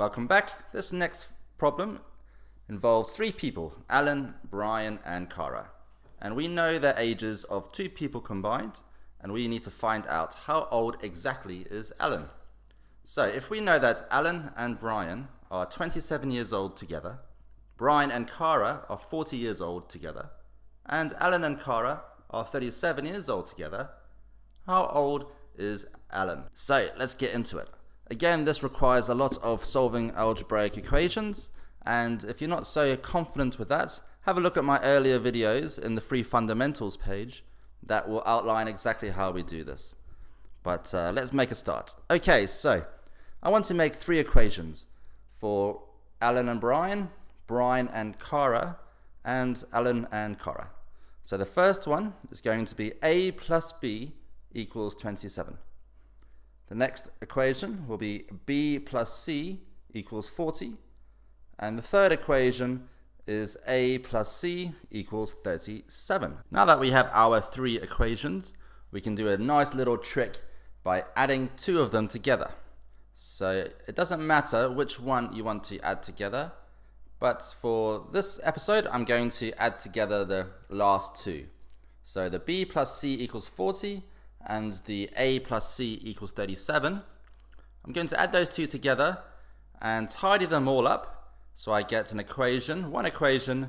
Welcome back. This next problem involves three people, Alan, Brian and Cara. And we know the ages of two people combined, and we need to find out how old exactly is Alan. So if we know that Alan and Brian are 27 years old together, Brian and Cara are 40 years old together, and Alan and Cara are 37 years old together, how old is Alan? So let's get into it. Again, this requires a lot of solving algebraic equations, and if you're not so confident with that, have a look at my earlier videos in the free fundamentals page that will outline exactly how we do this. But let's make a start. Okay, so I want to make three equations for Alan and Brian, Brian and Cara, and Alan and Cara. So the first one is going to be a plus b equals 27. The next equation will be b plus c equals 40. And the third equation is a plus c equals 37. Now that we have our three equations, we can do a nice little trick by adding two of them together. So it doesn't matter which one you want to add together, but for this episode, I'm going to add together the last two. So the b plus c equals 40 and the a plus c equals 37. I'm going to add those two together and tidy them all up so I get an equation, one equation,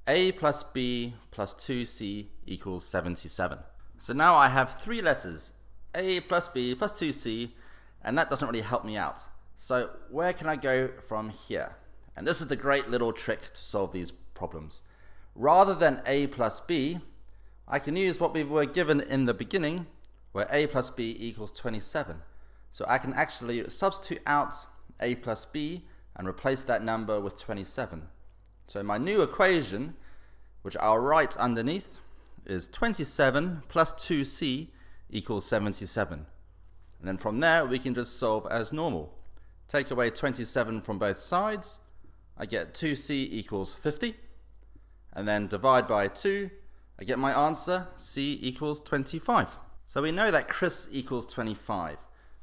a plus b plus 2c equals 77. So now I have three letters, a plus b plus 2c, and that doesn't really help me out. So where can I go from here? And this is the great little trick to solve these problems. Rather than a plus b, I can use what we were given in the beginning, where a plus b equals 27. So I can actually substitute out a plus b and replace that number with 27. So my new equation, which I'll write underneath, is 27 plus 2c equals 77. And then from there, we can just solve as normal. Take away 27 from both sides, I get 2c equals 50. And then divide by 2, I get my answer, c equals 25. So we know that Chris equals 25.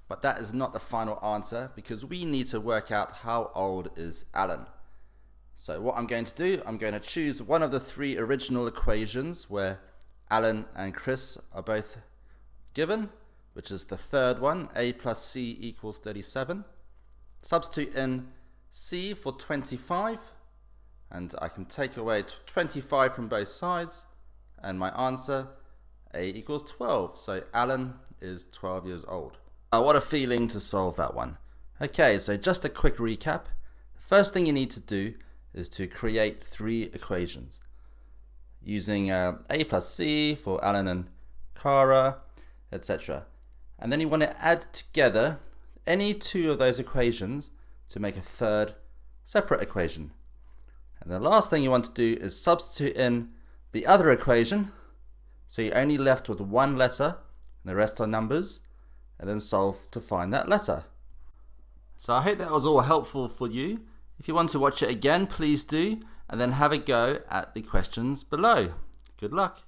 But that is not the final answer because we need to work out how old is Alan. So what I'm going to do, I'm going to choose one of the three original equations where Alan and Chris are both given, which is the third one, a plus c equals 37. Substitute in c for 25, and I can take away 25 from both sides, and my answer, a equals 12. So Alan is 12 years old. What a feeling to solve that one. Okay, so just a quick recap. The first thing you need to do is to create three equations using a plus c for Alan and Cara, etc. And then you want to add together any two of those equations to make a third separate equation. And the last thing you want to do is substitute in the other equation, so you're only left with one letter and the rest are numbers, and then solve to find that letter. So I hope that was all helpful for you. If you want to watch it again, please do, and then have a go at the questions below. Good luck.